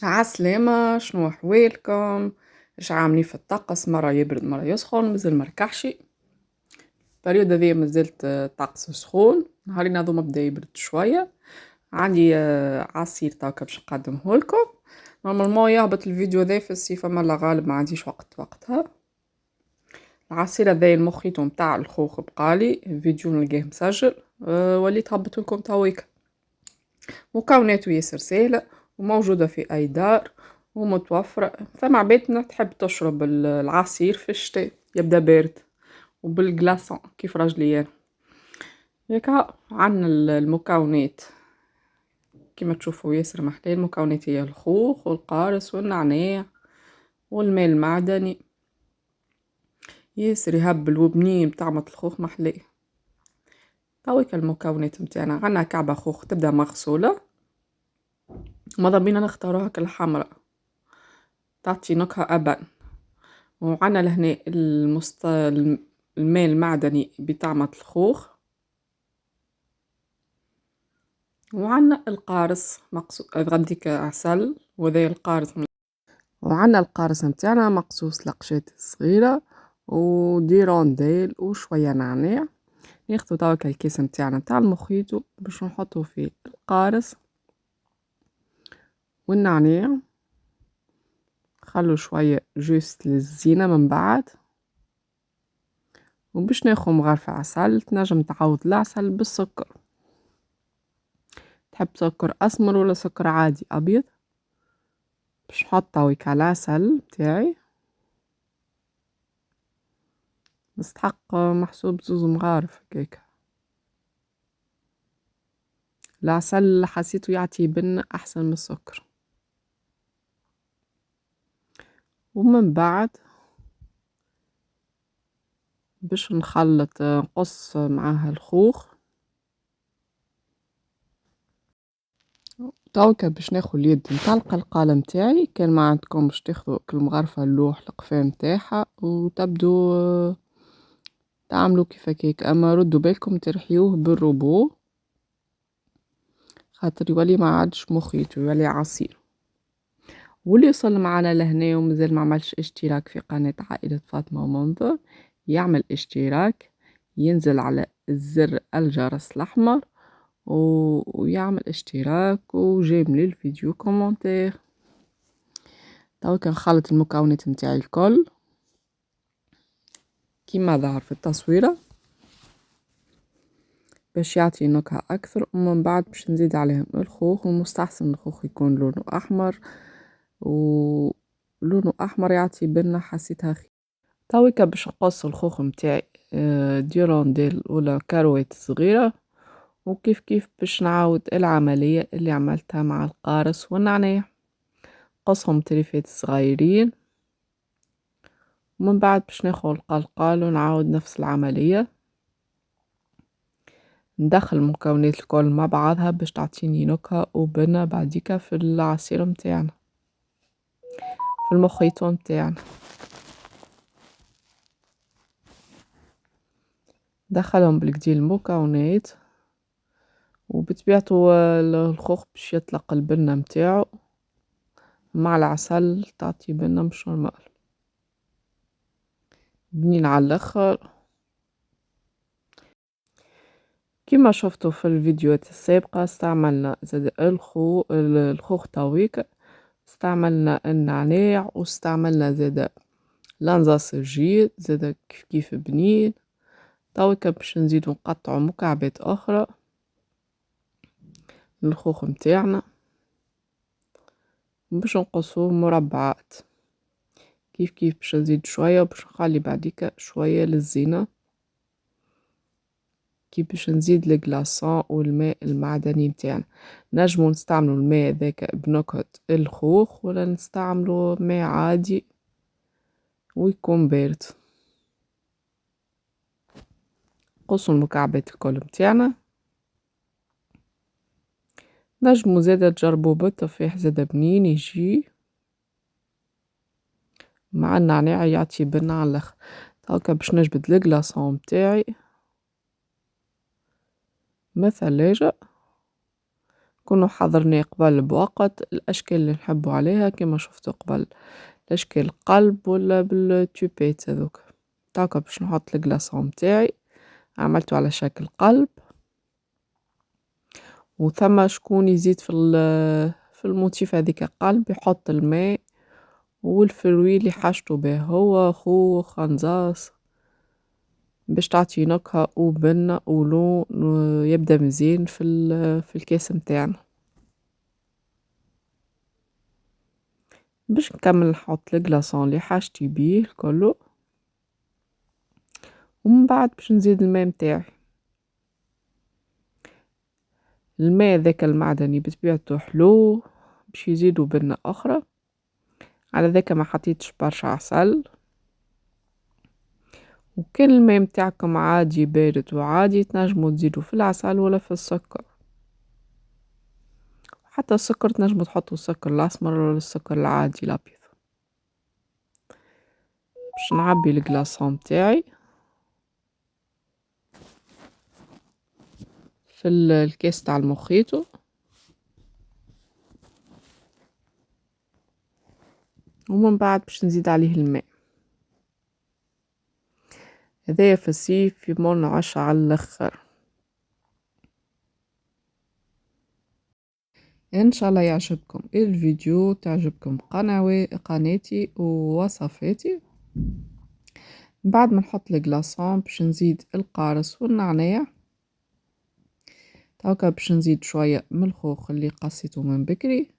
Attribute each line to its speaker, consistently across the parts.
Speaker 1: عسلامة، شنو أحوالكم؟ إيش عاملين في الطقس؟ مرة يبرد مرة يسخن، مازال مركحشي. البريود هذيا مازالت طقس سخون، نهارين هذوما بدا يبرد شوية. عندي عصير توكا باش نقدمهولكم. نورمالمون يهبط الفيديو ذا في الصيف، أما الله غالب ما عنديش وقتها. العصير هذايا المخيط متاع الخوخ بقالي الفيديو نلقاه مسجل. وليت هبطولكم تويكا. مكوناته ياسر سهلة وموجودة في أي دار ومتوفرة. فما عباد تحب تشرب العصير في الشتاء يبدا بارد وبالجلاسون كيف رجلي أنا. هيكا عنا المكونات كما تشوفوا ياسر محلاه. المكونات هي الخوخ والقارص والنعناع والماء المعدني. ياسر يهبل وبنين بطعمة الخوخ محلاه. تويكا المكونات متاعنا. عنا كعبة خوخ تبدا مغسولة، ماذا بينا نختاروها كالحمراء تعطي نكهة أبن. وعنا لهنا الماء المعدني بطعمة الخوخ. وعنا القارص غديك عسل وذي القارص. وعنا القارص متاعنا مقصوص لقشات صغيرة وديرونديل وشوية نعناع. ناخدو توكا الكيس متاعنا تاع المخيط باش نحطو فيه القارص والنعناع. خلو شوية جوست للزينة من بعد. وباش ناخو مغرفة عسل، تنجم تعوض العسل بالسكر. تحب سكر أسمر ولا سكر عادي أبيض؟ باش نحط تويكا العسل بتاعي، مستحق محسوب زوز مغارف هكاكا. العسل حسيته يعطي بن أحسن من السكر. ومن بعد باش نخلط نقص معاها الخوخ. توكا باش ناخد اليد نتاع القلقالة متاعي، كان ما عندكم باش تاخدو كل مغرفة اللوح القفام متاعها وتبدو تعملوا كيف هكاك. اما ردوا بالكم ترحيوه بالروبو خاطر يولي ما عادش مخيط يولي عصير. واللي يوصل معنا لهنا ومازال ما عملش اشتراك في قناة عائلة فاطمة ومنظر يعمل اشتراك، ينزل على الزر الجرس الأحمر ويعمل اشتراك وجيب لي الفيديو كومنتير. توك نخلط المكونات متاعي الكل كيما ظهر في التصويرة باش يعطي نكهة أكثر. ومن بعد باش نزيد عليهم الخوخ، ومستحسن الخوخ يكون لونه أحمر، ولونه أحمر يعطي بنة حسيتها تويكا باش نقص الخوخ متاعي ديرونديل ولا كاروات صغيرة. وكيف كيف باش نعاود العملية اللي عملتها مع القارص والنعناع، قصهم تريفات صغيرين. ومن بعد باش ناخد القلقال ونعاود نفس العملية، ندخل المكونات الكل مع بعضها باش تعطيني نكهة وبنة بعديكا في العصير متاعنا، في المخيط متاعنا. دخلهم بالكدي المكونات، وبطبيعته الخوخ باش يطلق البنة متاعو مع العسل تعطي بنة مش نورمال بنين على الاخر. كما شفتوا في الفيديوهات السابقة استعملنا زاد الخوخ تويك، استعملنا النعناع، واستعملنا زاد لانزاسرجيل زاد كيف بنين. تويكا باش نزيدو نقطعو مكعبات اخرى من الخوخ متاعنا باش نقصوه مربعات كيف باش نزيد شوية باش نخلي بعديك شوية للزينة. كيف باش نزيد الكلاصون والماء المعدني متاعنا. نجمو نستعملو الماء ذاك بنكهة الخوخ ولا نستعملو ماء عادي ويكون بارد. قصو المكعبات الكل متاعنا. نجمو زادا تجربو بالتفاح زادا بنين يجي مع النعناع يعطي بنة على الاخر. هاكا باش نجبد الكلاصون متاعي من الثلاجة كنا حضرناه قبل بوقت الأشكال اللي نحبو عليها كما شفتو قبل الأشكال قلب ولا بالتوبيت هذوك. هاكا باش نحط الكلاصون متاعي عملته على شكل قلب، وثما شكون يزيد في الموتيف هذيك قلب يحط الماء والفروي اللي حاجته به هو خوخ خنزاص باش تعطي نكهة وبنة ولون يبدا مزيان في الكاس متاعنا. باش نكمل نحط الكلاصون اللي حاجتي بيه كله، ومن بعد باش نزيد الماء متاعي. الماء ذاك المعدني بطبيعته حلو باش يزيدو بنة أخرى، على ذاك ما حطيتش برشا عسل. وكان الماء متاعكم عادي بارد وعادي تنجموا تزيدوا في العسل ولا في السكر، حتى السكر تنجموا تحطوا السكر الأسمر ولا السكر العادي الأبيض. باش نعبي الكلاصون متاعي في الكاس تاع المخيطو، ومن بعد باش نزيد عليه الماء. هذايا في الصيف يمر عشا على الاخر. ان شاء الله يعجبكم الفيديو، تعجبكم قناتي ووصفاتي. بعد ما نحط الكلاصون باش نزيد القارص والنعناع. هاكا باش نزيد شوية من الخوخ اللي قصيته من بكري،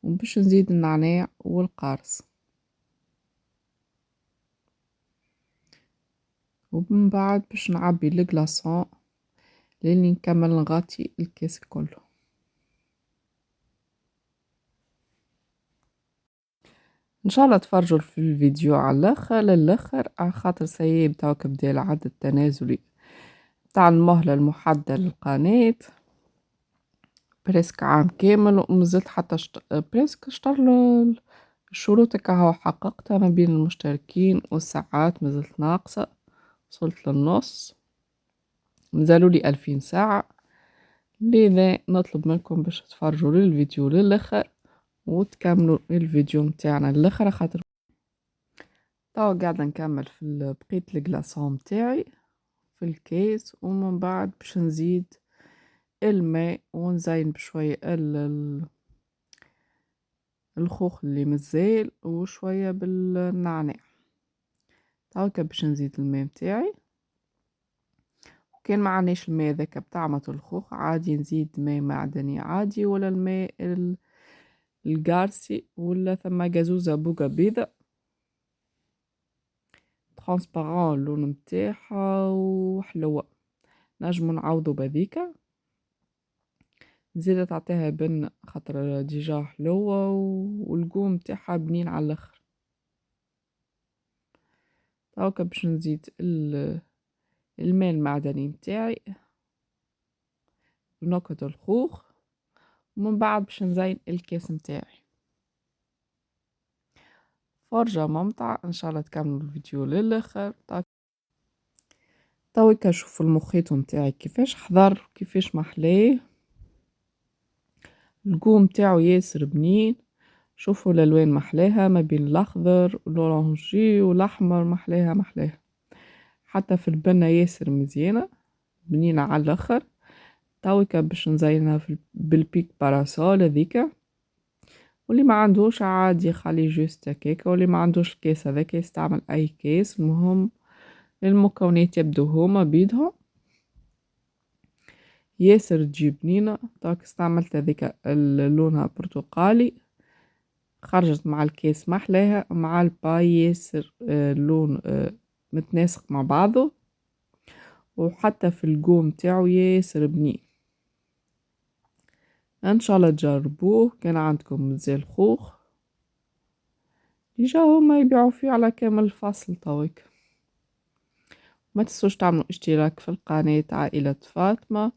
Speaker 1: وباش نزيد النعناع والقارص، ومن بعد باش نعبي الكلاصون لاني نكمل نغطي الكاس كله. ان شاء الله تفرجوا في الفيديو على الاخر للاخر، على خاطر سيب توك بدا العد التنازلي تاع المهلة المحددة للقناة بريسك عام كامل، ومازلت حتى بريسك شطر الشروط كهو حققتها ما بين المشتركين، والساعات مازلت ناقصة، وصلت للنص، مازالولي 2000 ساعة. لذا نطلب منكم باش تفرجوا للفيديو للاخر وتكملوا الفيديو متاعنا للاخر، خاطر توا قاعدة نكمل في بقية الكلاصون متاعي في الكيس، ومن بعد باش نزيد الماء ونزين بشوية الخوخ اللي مازال وشوية بالنعناع. هاكا باش نزيد الماء متاعي، وكان ما عنديش الماء ذاك بطعمة الخوخ عادي نزيد ماء معدني عادي، ولا الماء القارسي، ولا ثم جازوزة بوقة بيضة ترانسبارون اللون متاعها وحلوة، نجمو نعوضو بذيكا زيادة تعطيها بن خاطر ديجا حلوة والقوم متاعها بنين على الاخر. هاكا باش نزيد الماء المعدني متاعي ونكهة الخوخ، ومن بعد باش نزين الكاس متاعي. فرجة ممتعة، ان شاء الله تكملوا الفيديو للاخر. تويكا شوفوا المخيط متاعي كيفاش حضر كيفاش محلاه، القوم متاعو ياسر بنين. شوفوا الالوان محلاها ما بين الاخضر والاورانجي والاحمر، محلاها حتى في البنة ياسر مزيانة بنينة على الاخر. تويكا باش نزينها بالبيك باراسول هذيكا، واللي ما عندوش عادي يخلي جوست هكاكا، واللي ما عندوش الكيس هذاك يستعمل اي كيس. المهم المكونات يبدو هما بيدهم ياسر تجيب بنينة. طاك استعملت هذيك لونها برتقالي، خرجت مع الكيس محلاها مع الباي ياسر اللون متناسق مع بعضه، وحتى في القوم تاعو ياسر بنين. ان شاء الله تجربوه. كان عندكم مزال خوخ ديجا هما يبيعوا فيه على كامل الفصل تويك. ما تنسوش تعملوا اشتراك في القناة عائلة فاطمة،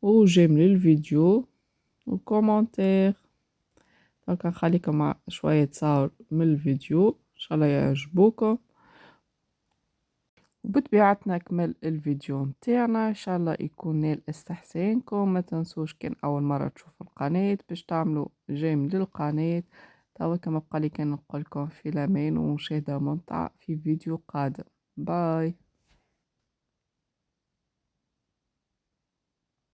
Speaker 1: وجيم للفيديو وكومنتير. دونك نخليكم مع شوية صور من الفيديو ان شاء الله يعجبوكم. وبطبيعة نكمل الفيديو متاعنا ان شاء الله يكون نال استحسانكم. ما تنسوش كان اول مرة تشوفوا القناة باش تعملوا جيم للقناة. توا كما بقالي كان نقولكم في الامان ومشاهدة ممتعة في فيديو قادم. باي.